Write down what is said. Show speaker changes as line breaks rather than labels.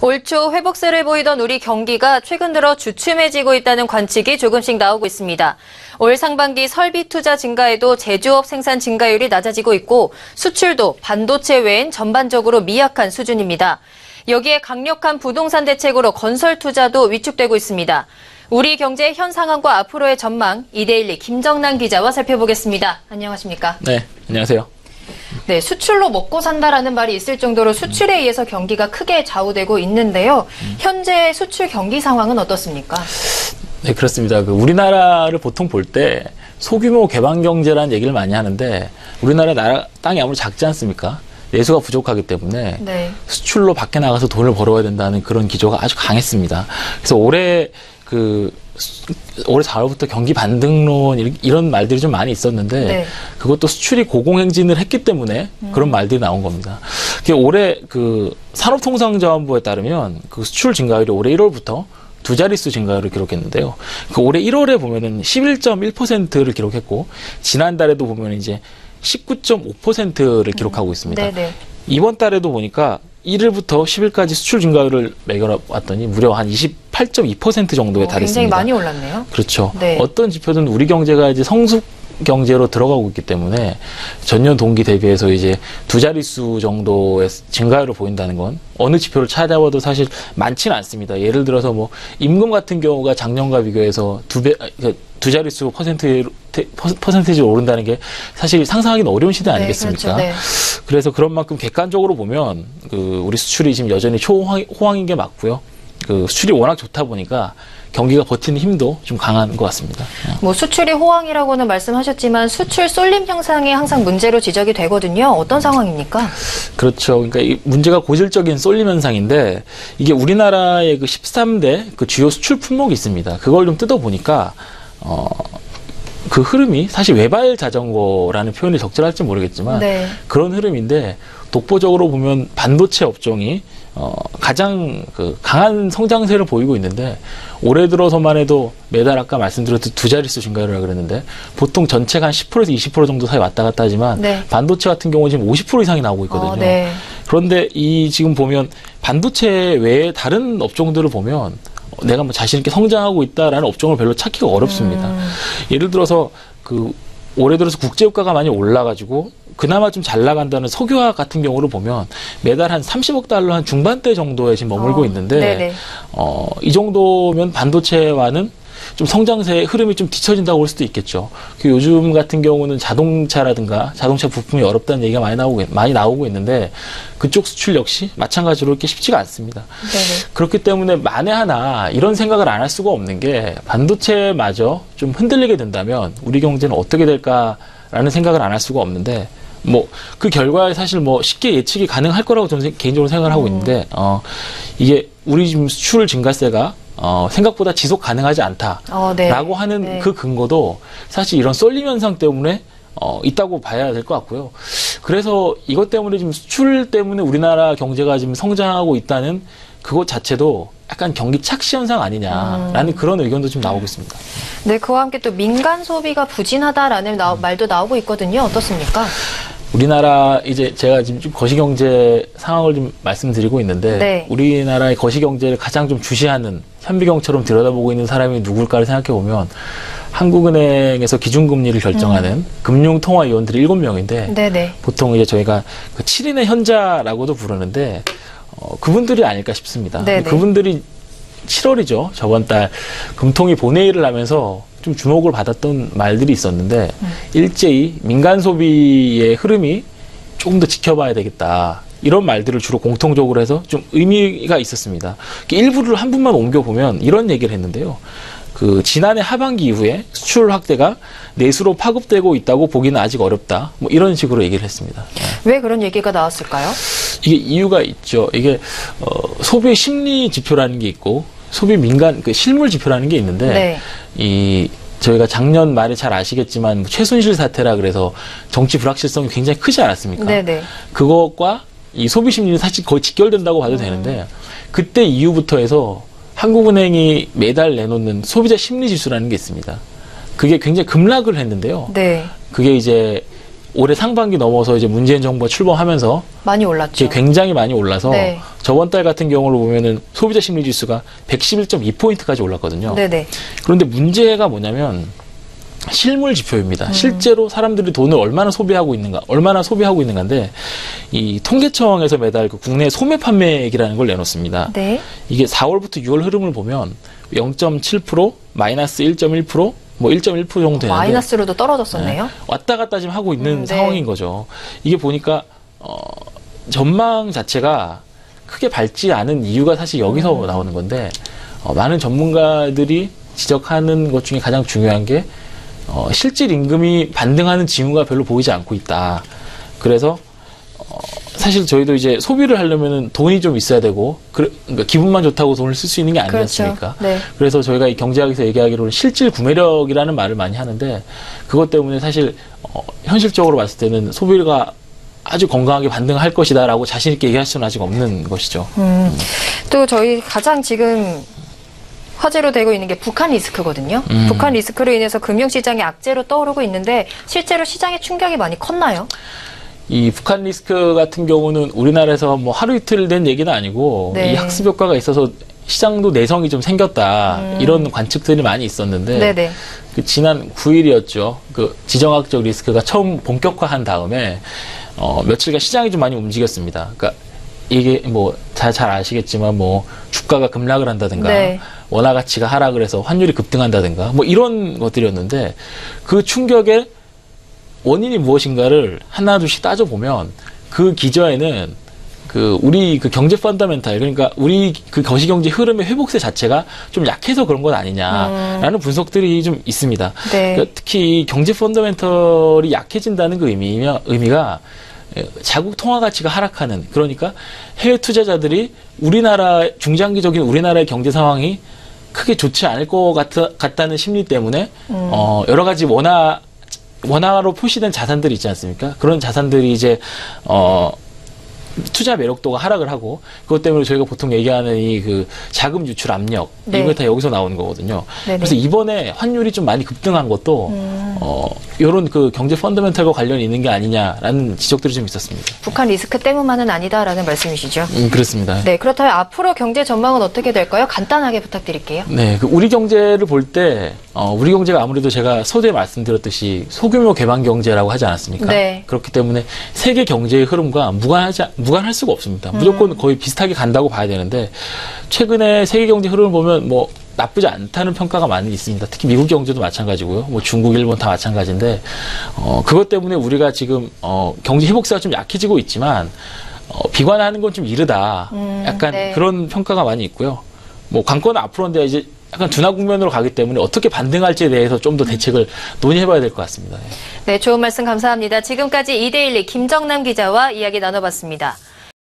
올 초 회복세를 보이던 우리 경기가 최근 들어 주춤해지고 있다는 관측이 조금씩 나오고 있습니다. 올 상반기 설비 투자 증가에도 제조업 생산 증가율이 낮아지고 있고 수출도 반도체 외엔 전반적으로 미약한 수준입니다. 여기에 강력한 부동산 대책으로 건설 투자도 위축되고 있습니다. 우리 경제의 현 상황과 앞으로의 전망, 이데일리 김정남 기자와 살펴보겠습니다. 안녕하십니까?
네, 안녕하세요.
네, 수출로 먹고 산다라는 말이 있을 정도로 수출에 의해서 경기가 크게 좌우되고 있는데요. 현재 수출 경기 상황은 어떻습니까?
네, 그렇습니다. 우리나라를 보통 볼 때 소규모 개방 경제라는 얘기를 많이 하는데 우리나라 땅이 아무리 작지 않습니까? 내수가 부족하기 때문에
네.
수출로 밖에 나가서 돈을 벌어야 된다는 그런 기조가 아주 강했습니다. 그래서 올해 4월부터 경기 반등론 이런 말들이 좀 많이 있었는데
네.
그것도 수출이 고공행진을 했기 때문에 그런 말들이 나온 겁니다. 올해 산업통상자원부에 따르면 수출 증가율이 올해 1월부터 두 자릿수 증가율을 기록했는데요. 올해 1월에 보면은 11.1%를 기록했고 지난달에도 보면 이제 19.5%를 기록하고 있습니다.
네네.
이번 달에도 보니까 1일부터 10일까지 수출 증가율을 매겨봤더니 무려 한 28.2% 정도에 달했습니다.
굉장히 많이 올랐네요.
그렇죠.
네.
어떤 지표든 우리 경제가 이제 성숙 경제로 들어가고 있기 때문에 전년 동기 대비해서 이제 두 자릿수 정도의 증가율을 보인다는 건 어느 지표를 찾아봐도 사실 많지는 않습니다. 예를 들어서 임금 같은 경우가 작년과 비교해서 두 자릿수 퍼센테이지로 오른다는 게 사실 상상하기는 어려운 시대 아니겠습니까?
네, 그렇죠. 네.
그래서 그런 만큼 객관적으로 보면 우리 수출이 지금 여전히 초호황인 게 맞고요. 수출이 워낙 좋다 보니까 경기가 버티는 힘도 좀 강한 것 같습니다.
수출이 호황이라고는 말씀하셨지만 수출 쏠림 현상이 항상 문제로 지적이 되거든요. 어떤 상황입니까? 그렇죠.
그러니까 이 문제가 고질적인 쏠림 현상인데 이게 우리나라의 13대 주요 수출 품목이 있습니다. 그걸 좀 뜯어보니까 그 흐름이 사실 외발 자전거라는 표현이 적절할지 모르겠지만
네.
그런 흐름인데 독보적으로 보면 반도체 업종이 가장 강한 성장세를 보이고 있는데 올해 들어서만 해도 매달 아까 말씀드렸듯 두 자릿수 증가율이라고 그랬는데 보통 전체가 한 10%에서 20% 정도 사이 왔다 갔다 하지만
네.
반도체 같은 경우는 지금 50% 이상이 나오고 있거든요.
네.
그런데 지금 보면 반도체 외에 다른 업종들을 보면 내가 자신 있게 성장하고 있다라는 업종을 별로 찾기가 어렵습니다. 예를 들어서 올해 들어서 국제유가가 많이 올라가지고 그나마 좀 잘 나간다는 석유화학 같은 경우를 보면 매달 한 30억 달러 한 중반대 정도에 지금 머물고 있는데
네네.
이 정도면 반도체와는 좀 성장세의 흐름이 좀 뒤처진다고 볼 수도 있겠죠. 요즘 같은 경우는 자동차라든가 자동차 부품이 어렵다는 얘기가 많이 나오고 있는데 그쪽 수출 역시 마찬가지로 이렇게 쉽지가 않습니다.
네네.
그렇기 때문에 만에 하나 이런 생각을 안 할 수가 없는 게 반도체마저 좀 흔들리게 된다면 우리 경제는 어떻게 될까라는 생각을 안 할 수가 없는데 그 결과에 사실 쉽게 예측이 가능할 거라고 저는 개인적으로 생각을 하고 있는데 이게 우리 지금 수출 증가세가 생각보다 지속 가능하지 않다라고
네.
하는
네.
그 근거도 사실 이런 쏠림 현상 때문에 있다고 봐야 될 것 같고요. 그래서 이것 때문에 지금 수출 때문에 우리나라 경제가 지금 성장하고 있다는 그것 자체도 약간 경기 착시 현상 아니냐라는 그런 의견도 좀 나오고 있습니다.
네, 그와 함께 또 민간 소비가 부진하다라는 말도 나오고 있거든요. 어떻습니까?
우리나라 제가 지금 좀 거시경제 상황을 좀 말씀드리고 있는데
네.
우리나라의 거시경제를 가장 좀 주시하는 현미경처럼 들여다보고 있는 사람이 누굴까를 생각해 보면 한국은행에서 기준금리를 결정하는 금융통화위원들이 7명인데
네네.
보통 저희가 7인의 현자라고도 부르는데 그분들이 아닐까 싶습니다.
네네.
그분들이 7월이죠. 저번 달 금통위 본회의를 하면서 좀 주목을 받았던 말들이 있었는데 일제히 민간 소비의 흐름이 조금 더 지켜봐야 되겠다. 이런 말들을 주로 공통적으로 해서 좀 의미가 있었습니다. 일부를 한 분만 옮겨보면 이런 얘기를 했는데요. 지난해 하반기 이후에 수출 확대가 내수로 파급되고 있다고 보기는 아직 어렵다. 이런 식으로 얘기를 했습니다.
왜 그런 얘기가 나왔을까요?
이게 이유가 있죠. 이게 소비 심리 지표라는 게 있고 소비 민간 실물 지표라는 게 있는데 저희가 작년 말에 잘 아시겠지만 최순실 사태라 그래서 정치 불확실성이 굉장히 크지 않았습니까?
네네.
그것과 이 소비 심리는 사실 거의 직결된다고 봐도 되는데 그때 이후부터 해서 한국은행이 매달 내놓는 소비자 심리 지수라는 게 있습니다. 그게 굉장히 급락을 했는데요.
네.
그게 올해 상반기 넘어서 이제 문재인 정부가 출범하면서
많이 올랐죠.
굉장히 많이 올라서
네.
저번 달 같은 경우를 보면은 소비자 심리 지수가 111.2포인트까지 올랐거든요.
네네.
그런데 문제가 뭐냐면 실물 지표입니다. 실제로 사람들이 돈을 얼마나 소비하고 있는가인데 이 통계청에서 매달 그 국내 소매 판매액이라는 걸 내놓습니다.
네.
이게 4월부터 6월 흐름을 보면 0.7%, 마이너스 1.1%, 뭐 1.1% 정도 되는데
마이너스로도 떨어졌었네요.
왔다 갔다 지금 하고 있는
네.
상황인 거죠. 이게 보니까 전망 자체가 크게 밝지 않은 이유가 사실 여기서 나오는 건데 많은 전문가들이 지적하는 것 중에 가장 중요한 게 실질 임금이 반등하는 징후가 별로 보이지 않고 있다. 그래서 사실 저희도 이제 소비를 하려면은 돈이 좀 있어야 되고 그러니까 기분만 좋다고 돈을 쓸 수 있는 게 아니지
그렇죠.
않습니까?
네.
그래서 저희가 이 경제학에서 얘기하기로는 실질 구매력이라는 말을 많이 하는데 그것 때문에 사실 현실적으로 봤을 때는 소비가 아주 건강하게 반등할 것이다라고 자신 있게 얘기할 수는 아직 없는 것이죠.
또 저희 가장 지금 화제로 되고 있는 게 북한 리스크거든요. 북한 리스크로 인해서 금융시장이 악재로 떠오르고 있는데 실제로 시장의 충격이 많이 컸나요?
이 북한 리스크 같은 경우는 우리나라에서 뭐 하루 이틀 된 얘기는 아니고
네.
이 학습 효과가 있어서 시장도 내성이 좀 생겼다 이런 관측들이 많이 있었는데
네네.
그 지난 9일이었죠. 그 지정학적 리스크가 처음 본격화한 다음에 며칠간 시장이 좀 많이 움직였습니다. 그러니까 이게 뭐 잘 아시겠지만 뭐 주가가 급락을 한다든가
네.
원화 가치가 하락을 해서 환율이 급등한다든가 뭐 이런 것들이었는데 그 충격의 원인이 무엇인가를 하나둘씩 따져보면 그 기저에는 우리 경제 펀더멘탈, 그러니까 우리 거시경제 흐름의 회복세 자체가 좀 약해서 그런 것 아니냐라는 분석들이 좀 있습니다.
네.
그러니까 특히 경제 펀더멘털이 약해진다는 그 의미가 자국 통화 가치가 하락하는, 그러니까 해외 투자자들이 중장기적인 우리나라의 경제 상황이 크게 좋지 않을 것 같다는 심리 때문에 여러 가지 원화로 표시된 자산들이 있지 않습니까? 그런 자산들이 이제 투자 매력도가 하락을 하고 그것 때문에 저희가 보통 얘기하는 자금 유출 압력
네.
이거 다 여기서 나오는 거거든요.
네네.
그래서 이번에 환율이 좀 많이 급등한 것도 이런 경제 펀더멘털과 관련이 있는 게 아니냐라는 지적들이 좀 있었습니다.
북한 리스크 때문만은 아니다라는 말씀이시죠?
그렇습니다.
네, 그렇다면 앞으로 경제 전망은 어떻게 될까요? 간단하게 부탁드릴게요.
네, 우리 경제를 볼 때 우리 경제가 아무래도 제가 서두에 말씀드렸듯이 소규모 개방 경제라고 하지 않았습니까?
네.
그렇기 때문에 세계 경제의 흐름과 무관할 수가 없습니다. 무조건 거의 비슷하게 간다고 봐야 되는데 최근에 세계 경제 흐름을 보면 뭐 나쁘지 않다는 평가가 많이 있습니다. 특히 미국 경제도 마찬가지고요. 뭐 중국, 일본 다 마찬가지인데 그것 때문에 우리가 지금 경제 회복세가 좀 약해지고 있지만 비관하는 건 좀 이르다. 약간
네.
그런 평가가 많이 있고요. 뭐 관건은 앞으로인데 이제 약간 둔화 국면으로 가기 때문에 어떻게 반등할지에 대해서 좀 더 대책을 논의해봐야 될 것 같습니다.
네, 좋은 말씀 감사합니다. 지금까지 2대1리 김정남 기자와 이야기 나눠봤습니다.